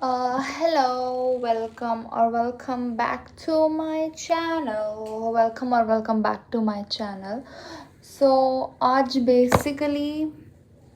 Hello, welcome or welcome back to my channel. Welcome or welcome back to my channel. So आज basically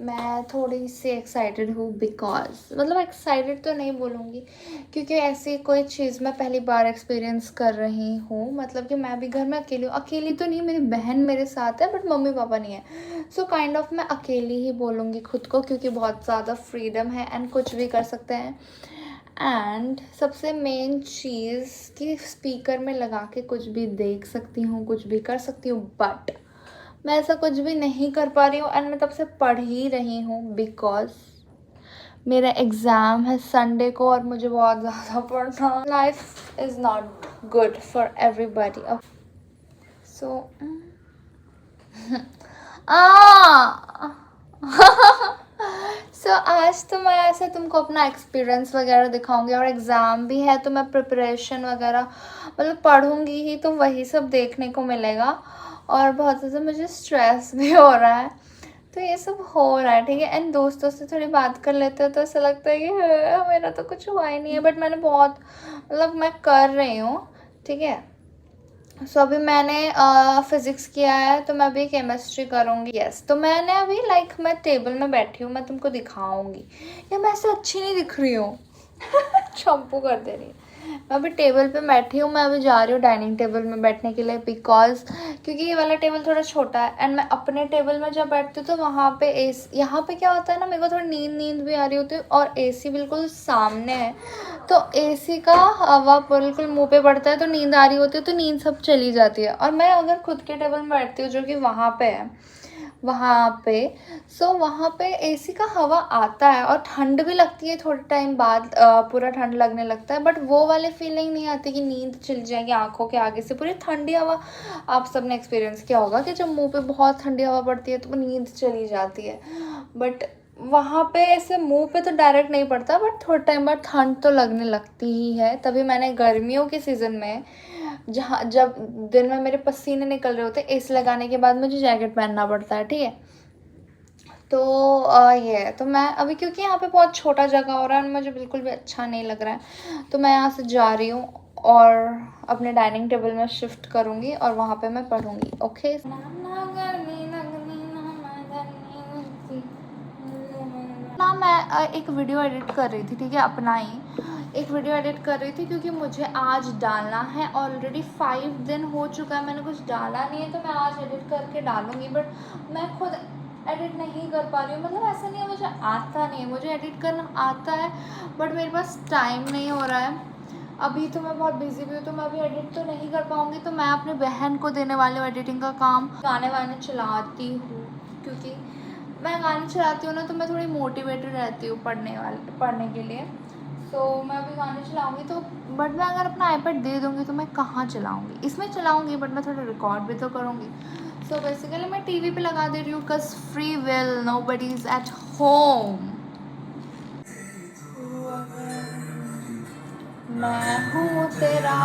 मैं थोड़ी सी excited हूँ because मतलब excited तो नहीं बोलूँगी क्योंकि ऐसी कोई चीज़ मैं पहली बार एक्सपीरियंस कर रही हूँ। मतलब कि मैं भी घर में अकेली हूँ, अकेली तो नहीं, मेरी बहन मेरे साथ है बट मम्मी पापा नहीं है। सो काइंड ऑफ मैं अकेली ही बोलूँगी खुद को क्योंकि बहुत ज़्यादा फ्रीडम है एंड कुछ भी कर सकते हैं। एंड सबसे मेन चीज़ कि स्पीकर में लगा के कुछ भी देख सकती हूँ, कुछ भी कर सकती हूँ, बट मैं ऐसा कुछ भी नहीं कर पा रही हूँ एंड मैं तब से पढ़ ही रही हूँ बिकॉज मेरा एग्ज़ाम है संडे को और मुझे बहुत ज़्यादा पढ़ना। Life is not good for everybody. So आज तो मैं ऐसे तुमको अपना एक्सपीरियंस वगैरह दिखाऊंगी और एग्ज़ाम भी है तो मैं प्रिपरेशन वगैरह मतलब पढ़ूंगी ही तो वही सब देखने को मिलेगा। और बहुत ज़्यादा मुझे स्ट्रेस भी हो रहा है, तो ये सब हो रहा है, ठीक है। एंड दोस्तों से थोड़ी बात कर लेते हो तो ऐसा लगता है कि मेरा तो कुछ हुआ ही नहीं है, बट मैंने बहुत मतलब मैं कर रही हूँ, ठीक है। सो अभी मैंने फिज़िक्स किया है तो मैं अभी केमिस्ट्री करूँगी। यस, तो मैंने अभी मैं टेबल में बैठी हूँ, मैं तुमको दिखाऊँगी। या मैं ऐसे अच्छी नहीं दिख रही हूँ शैम्पू कर दे रही है। मैं अभी टेबल पे बैठी हूँ, मैं अभी जा रही हूँ डाइनिंग टेबल में बैठने के लिए बिकॉज क्योंकि ये वाला टेबल थोड़ा छोटा है एंड मैं अपने टेबल में जब बैठती हूँ तो वहाँ पे यहाँ पे क्या होता है ना, मेरे को थोड़ी नींद भी आ रही होती है और एसी बिल्कुल सामने है, तो एसी का हवा बिल्कुल मुंह पे पड़ता है तो नींद आ रही होती है, तो नींद सब चली जाती है। और मैं अगर खुद के टेबल में बैठती हूँ जो कि वहाँ पे है, वहाँ पे एसी का हवा आता है और ठंड भी लगती है, थोड़े टाइम बाद पूरा ठंड लगने लगता है, बट वो वाले फीलिंग नहीं आती कि नींद चली जाएगी आंखों के आगे से। पूरी ठंडी हवा आप सबने एक्सपीरियंस किया होगा कि जब मुंह पे बहुत ठंडी हवा पड़ती है तो नींद चली जाती है, बट वहाँ पे ऐसे मुंह पे तो डायरेक्ट नहीं पड़ता, बट थोड़े टाइम बाद ठंड तो लगने लगती ही है। तभी मैंने गर्मियों के सीज़न में जब दिन में मेरे पसीने निकल रहे होते, एसी लगाने के बाद मुझे जैकेट पहनना पड़ता है, ठीक है। तो ये तो मैं अभी क्योंकि यहाँ पे बहुत छोटा जगह हो रहा है और मुझे बिल्कुल भी अच्छा नहीं लग रहा है, तो मैं यहाँ से जा रही हूँ और अपने डाइनिंग टेबल में शिफ्ट करूँगी और वहाँ पे मैं पढ़ूँगी। ओके। ना मैं एक वीडियो एडिट कर रही थी, ठीक है, अपना ही एक वीडियो एडिट कर रही थी क्योंकि मुझे आज डालना है। ऑलरेडी 5 दिन हो चुका है, मैंने कुछ डाला नहीं है, तो मैं आज एडिट करके डालूँगी, बट मैं खुद एडिट नहीं कर पा रही हूँ। मतलब ऐसा नहीं है मुझे आता नहीं है, मुझे एडिट करना आता है बट मेरे पास टाइम नहीं हो रहा है। अभी तो मैं बहुत बिजी भी हूँ तो मैं अभी एडिट तो नहीं कर पाऊँगी, तो मैं अपनी बहन को देने वाली हूँ एडिटिंग का काम। गाने वाने चलाती हूँ क्योंकि मैं गाने चलाती हूँ ना तो मैं थोड़ी मोटिवेटेड रहती हूँ पढ़ने के लिए। तो मैं अभी गाने चलाऊँगी तो बट मैं अगर अपना आईपैड दे दूँगी तो मैं कहाँ चलाऊँगी, इसमें चलाऊँगी बट मैं थोड़ा रिकॉर्ड भी तो करूँगी। सो बेसिकली मैं टीवी पे लगा दे रही हूँ because free will, nobody is at home. मैं हूँ तेरा,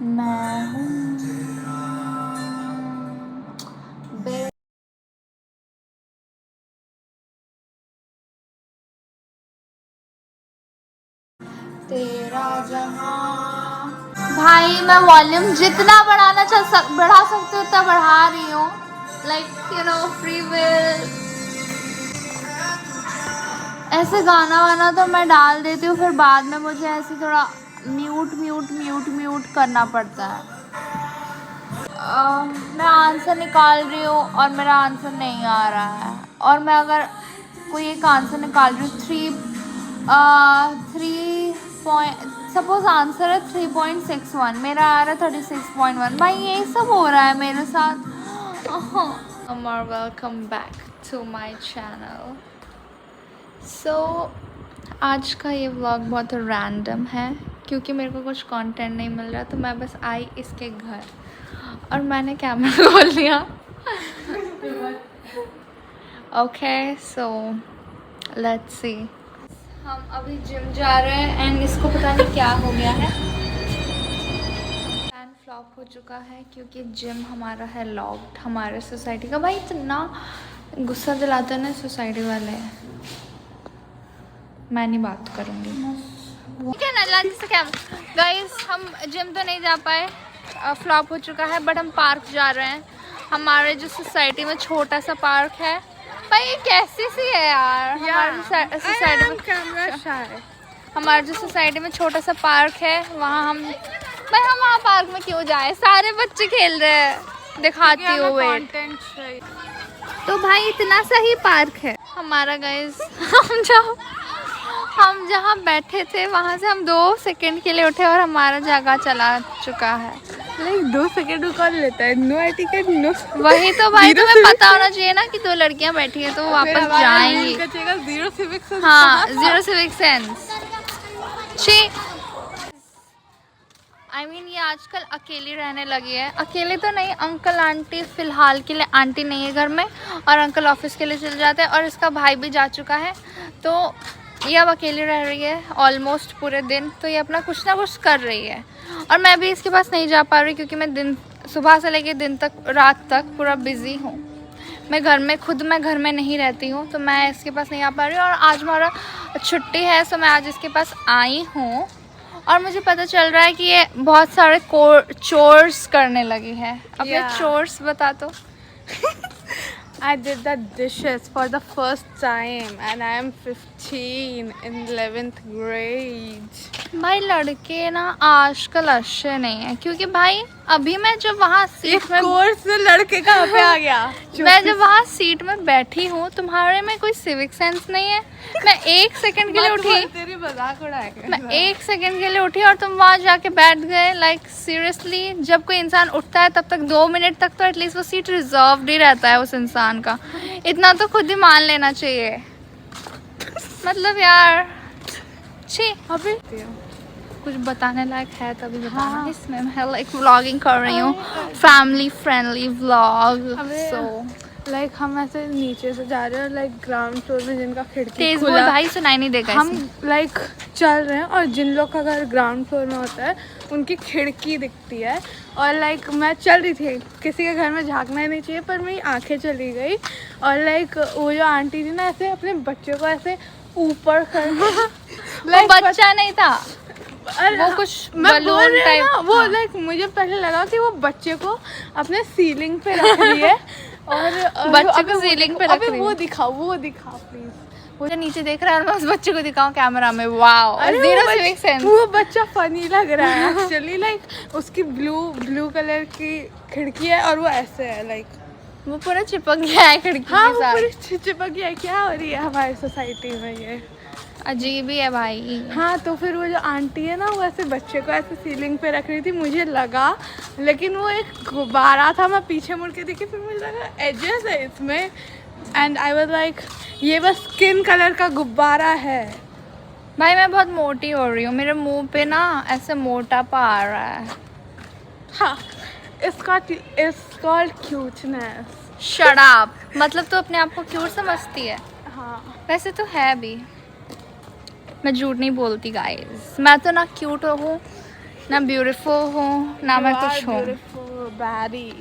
मैं हूँ तेरा जहां। भाई मैं वॉल्यूम जितना बढ़ा सकती हूँ उतना बढ़ा रही हूँ, फ्री विल। ऐसे गाना वाना तो मैं डाल देती हूँ, फिर बाद में मुझे ऐसे थोड़ा म्यूट करना पड़ता है। मैं आंसर निकाल रही हूँ और मेरा आंसर नहीं आ रहा है, और मैं अगर कोई एक आंसर निकाल रही हूँ सपोज आंसर है 3.61, मेरा आ रहा है 36.1। भाई यही सब हो रहा है मेरे साथ। Welcome back to my channel. So आज का ये व्लॉग बहुत रैंडम है क्योंकि मेरे को कुछ कंटेंट नहीं मिल रहा, तो मैं बस आई इसके घर और मैंने कैमरा खोल लिया। Okay, so let's see. हम अभी जिम जा रहे हैं एंड इसको पता नहीं क्या हो गया है। फैन फ्लॉप हो चुका है क्योंकि जिम हमारा है लॉक्ड हमारे सोसाइटी का। भाई इतना गुस्सा दिलाते हैं ना सोसाइटी वाले, मैं नहीं बात करूँगी। ठीक है ना, लंच से क्या गाइस, हम जिम तो नहीं जा पाए, फ्लॉप हो चुका है, बट हम पार्क जा रहे हैं। हमारे जो सोसाइटी में छोटा सा पार्क है। भाई ये कैसी सी है यार, हमारे सोसाइटी में हमारे जो सोसाइटी में छोटा सा पार्क है, वहाँ हम वहाँ पार्क में क्यों जाए, सारे बच्चे खेल रहे हैं, दिखाती हूँ वेट। तो भाई इतना सा ही पार्क है हमारा गाइस। हम जहाँ बैठे थे वहाँ से हम 2 सेकंड के लिए उठे और हमारा जगह चला चुका है। लाइक 2 सेकंड कौन लेता है? नो आई टिकट नो। वही तो भाई, तुम्हें पता होना चाहिए ना कि 2 लड़कियां बैठी है तो वो वापस जाएंगी। 0 सिविक सेंस। हाँ 0 सिविक सेंस। I mean, ये आजकल अकेली रहने लगी है। अकेले तो नहीं, अंकल आंटी फिलहाल के लिए, आंटी नहीं है घर में और अंकल ऑफिस के लिए चले जाते हैं और इसका भाई भी जा चुका है, तो ये अब अकेली रह रही है ऑलमोस्ट पूरे दिन। तो ये अपना कुछ ना कुछ कर रही है और मैं भी इसके पास नहीं जा पा रही क्योंकि मैं दिन सुबह से लेके दिन तक, रात तक पूरा बिज़ी हूँ। मैं घर में नहीं रहती हूँ, तो मैं इसके पास नहीं आ पा रही हूँ। और आज हमारा छुट्टी है, तो मैं आज इसके पास आई हूँ और मुझे पता चल रहा है कि ये बहुत सारे चोर्स करने लगी है। अपने चोर्स बता दो। I did the dishes for the first time and I am 15 in 11th grade. भाई लड़के ना आजकल अच्छे नहीं है, क्योंकि भाई अभी मैं जब वहाँ सीट में कोर्स लड़के कहाँ पे आ गया? मैं जब वहाँ सीट में बैठी हूँ, तुम्हारे में कोई सिविक सेंस नहीं है। मैं 1 सेकंड के लिए उठी, तेरी मजाक उड़ाएगा। मैं 1 सेकंड के लिए उठी और तुम वहाँ जाके बैठ गए। लाइक सीरियसली, जब कोई इंसान उठता है तब तक 2 मिनट तक तो एटलीस्ट वो सीट रिजर्व्ड ही रहता है उस इंसान का। इतना तो खुद ही मान लेना चाहिए। मतलब यार छी। अभी कुछ बताने लायक है तभी बताना। हाँ। इसमें मैं लाइक व्लॉगिंग कर रही हूँ, family friendly vlog. So like हम ऐसे नीचे से जा रहे हैं, लाइक ग्राउंड फ्लोर में जिनका खिड़की तेज बोल भाई, सुनाई नहीं देगा। हम लाइक चल रहे हैं और जिन लोग का घर ग्राउंड फ्लोर में होता है उनकी खिड़की दिखती है। और लाइक मैं चल रही थी, किसी के घर में झांकना ही नहीं चाहिए, पर मेरी आंखें चली गई और लाइक वो जो आंटी थी ना, ऐसे अपने बच्चे को ऐसे ऊपर कर लाइक बच्चा नहीं था वो कुछ बलून टाइप। वो लाइक मुझे पहले लगा कि वो बच्चे को अपने सीलिंग पे रख रही है और बच्चे को सीलिंग पे रख रही है। वो दिखाओ प्लीज। मुझे नीचे देख रहा है और मैं उस बच्चे को दिखाऊं कैमरा में। Wow, 0 civic sense. वो बच्चा फनी लग रहा है एक्चुअली। लाइक उसकी ब्लू कलर की खिड़की है और वो ऐसे है, लाइक वो पूरा चिपक गया है खिड़की के साथ। हाँ, पूरी चिपक गया है। क्या हो रही है हमारी सोसाइटी में, ये अजीब ही है भाई। हाँ, तो फिर वो जो आंटी है ना, वो ऐसे बच्चे को ऐसे सीलिंग पे रख रही थी, मुझे लगा, लेकिन वो एक गुब्बारा था। मैं पीछे मुड़ के देखी, फिर मुझे लगा एजेस है इसमें, एंड आई वाज लाइक ये बस स्किन कलर का गुब्बारा है। भाई मैं बहुत मोटी हो रही हूँ, मेरे मुंह पे ना ऐसे मोटापा आ रहा है। हाँ, it's called cuteness. Shut up। मतलब तो अपने आप को क्यूट समझती है? हाँ, वैसे तो है भी, मैं झूठ नहीं बोलती गाइस। मैं तो ना क्यूट हूँ, ना ब्यूटीफुल हूँ, ना मैं कुछ हूँ।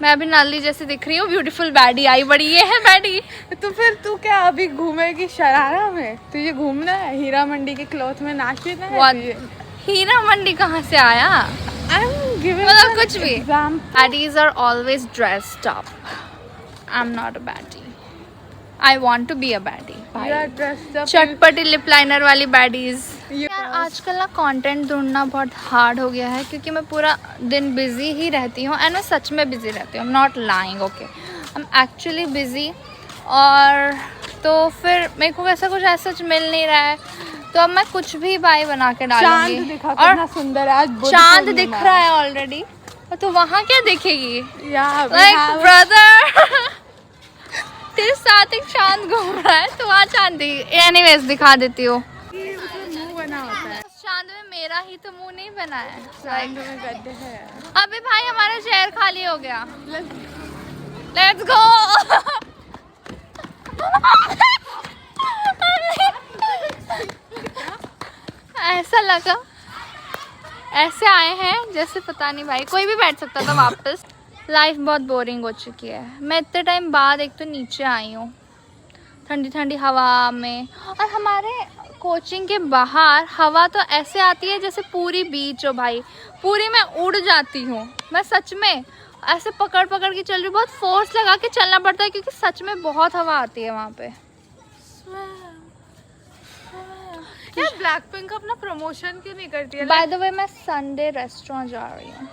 मैं अभी नाली जैसे दिख रही हूँ। ब्यूटीफुल बैडी आई बड़ी, ये है बैडी। तो फिर तू क्या अभी घूमेगी शरारा में? तुझे घूमना है, हीरा मंडी के क्लॉथ में नाचना है? हीरा मंडी कहाँ से आया? मतलब कुछ भी। Baddies are always dressed up. I'm not a baddie. I want to be a baddie. चटपटी लिप लाइनर वाली baddies। यार आजकल ना कंटेंट ढूंढना बहुत हार्ड हो गया है, क्योंकि मैं पूरा दिन बिजी ही रहती हूँ। एंड मैं सच में बिजी रहती हूँ, I'm not lying, okay? I'm actually busy। और तो फिर मेरे को ऐसा कुछ ऐसा मिल नहीं रहा है, तो अब मैं कुछ भी बाई बना के डालूंगी। चांद दिखा, कितना सुंदर है आज। चांद दिख रहा है ऑलरेडी, तो वहाँ क्या दिखेगी? लाइक ब्रदर तेरे साथ एक चांद घूम रहा है, तो वहाँ चांद एनीवेज दिखा देती हूँ। मुंह बना होता है चांद में, मेरा ही तो मुंह नहीं बना है। चांद में गड्ढे है। अभी भाई हमारा चेयर खाली हो गया, लेट्स गो। ऐसे आए हैं जैसे पता नहीं भाई कोई भी बैठ सकता था वापस। लाइफ बहुत बोरिंग हो चुकी है। मैं इतने टाइम बाद एक तो नीचे आई हूँ ठंडी ठंडी हवा में, और हमारे कोचिंग के बाहर हवा तो ऐसे आती है जैसे पूरी बीच हो भाई, पूरी मैं उड़ जाती हूँ। मैं सच में ऐसे पकड़ पकड़ के चल रही हूँ, बहुत फोर्स लगा के चलना पड़ता है क्योंकि सच में बहुत हवा आती है वहाँ पे। यार ब्लैकपिंक अपना प्रमोशन क्यों नहीं करती है? बाय द वे मैं संडे रेस्टोरेंट जा रही हूँ।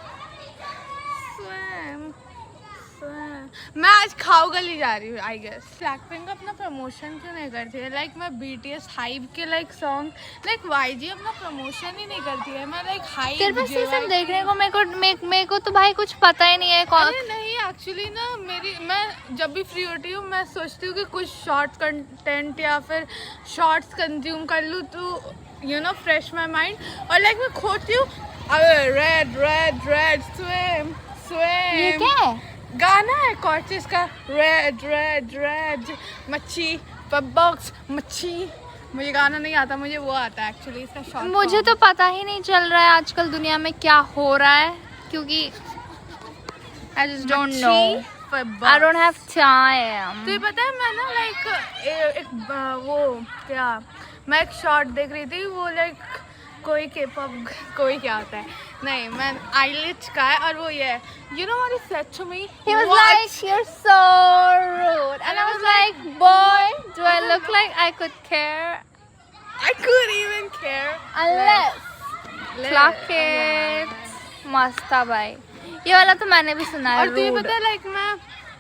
मैं आज खाओ गली जा रही हूँ आई गेस। ब्लैकपिंक अपना प्रमोशन क्यों नहीं करती है? लाइक मैं BTS हाइप के लाइक सॉन्ग, लाइक YG अपना प्रमोशन ही नहीं करती है। मैं लाइक हाइप तेरे पास ये सब देखने को मेरे को तो भाई कुछ पता ही नहीं है। अरे नहीं एक्चुअली ना, मैं जब भी फ्री होती हूँ मैं सोचती हूँ कि कुछ शॉर्ट कंटेंट या फिर शॉर्ट्स कंज्यूम कर लूँ तो you know fresh my mind. और लाइक मैं खोजती हूँ red red red swim swim. ये क्या है? गाना है कॉर्चेस का, रेड रेड रेड मच्छी बॉक्स मच्छी। मुझे गाना नहीं आता, मुझे वो आता है एक्चुअली इसका शॉर्ट। मुझे तो पता ही नहीं चल रहा है आजकल दुनिया में क्या हो रहा है क्योंकि I just don't know. I don't have time. तो ये पता है मैं ना लाइक एक वो क्या, मैं एक शॉर्ट देख रही थी, वो लाइक कोई K-pop कोई क्या होता है नहीं, मैं आईलिच का है और वो ये you know what he said to me? He was like, "You're so rude," and I was like, "Boy, do I look like I could care?" I couldn't even care. Unless Clock it. मस्त था भाई, ये वाला तो मैंने भी सुना है। और तुझे पता है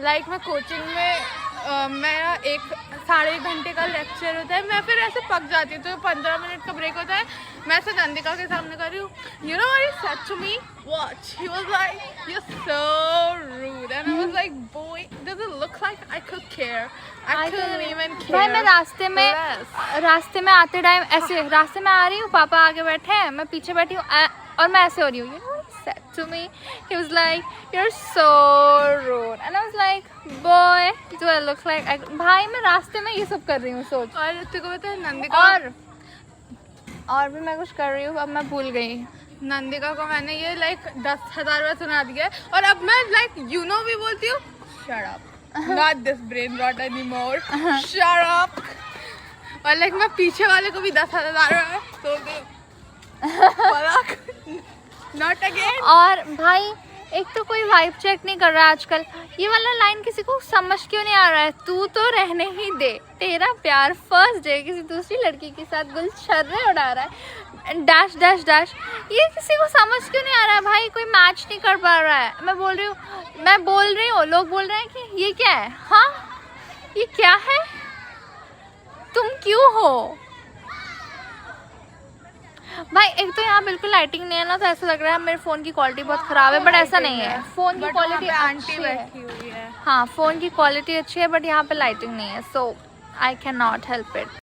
लाइक मैं कोचिंग में मेरा 1-1.5 घंटे का लेक्चर होता है, मैं फिर ऐसे पक जाती हूँ। तो 15 मिनट का ब्रेक होता है, मैं ऐसे नंदिका के सामने कर रही हूँ, you know what he said to me? Watch. He was like, "You're so rude," and I was like, "Boy, does it look like I could care? I couldn't even care." भाई मैं रास्ते में आते टाइम ऐसे रास्ते में आ रही हूँ, पापा आगे बैठे हैं, मैं पीछे बैठी हूँ और मैं ऐसे हो रही हूँ। You know what he said to me? He was like, "You're so rude," and I was like, "Boy, do I look like I..." भाई मैं रास्ते में ये सब कर रही हूँ सोच। और तेरे को पता है नंदिका और भी मैं कुछ कर रही हूँ, अब मैं भूल गई। नंदिका को मैंने ये लाइक 10,000 बार सुना दिया है और अब मैं लाइक यू नो भी बोलती हूँ, shut up, not this brain rot anymore, shut up। और लाइक मैं पीछे वाले को भी 10,000 बार बोलती हूँ, not again। और भाई एक तो कोई वाइब चेक नहीं कर रहा है आजकल। ये वाला लाइन किसी को समझ क्यों नहीं आ रहा है? तू तो रहने ही दे, तेरा प्यार फर्स्ट डे किसी दूसरी लड़की के साथ गुलछर्रे उड़ा रहा है, डैश डैश डैश। ये किसी को समझ क्यों नहीं आ रहा है भाई? कोई मैच नहीं कर पा रहा है। मैं बोल रही हूँ, लोग बोल रहे हैं कि ये क्या है? हाँ ये क्या है? तुम क्यों हो भाई? एक तो यहाँ बिल्कुल लाइटिंग नहीं है ना, तो ऐसा लग रहा है मेरे फ़ोन की क्वालिटी बहुत ख़राब है, बट ऐसा नहीं है। फ़ोन की क्वालिटी अच्छी है। हाँ फ़ोन की क्वालिटी अच्छी है, बट यहाँ पे लाइटिंग नहीं है, so I can not help it.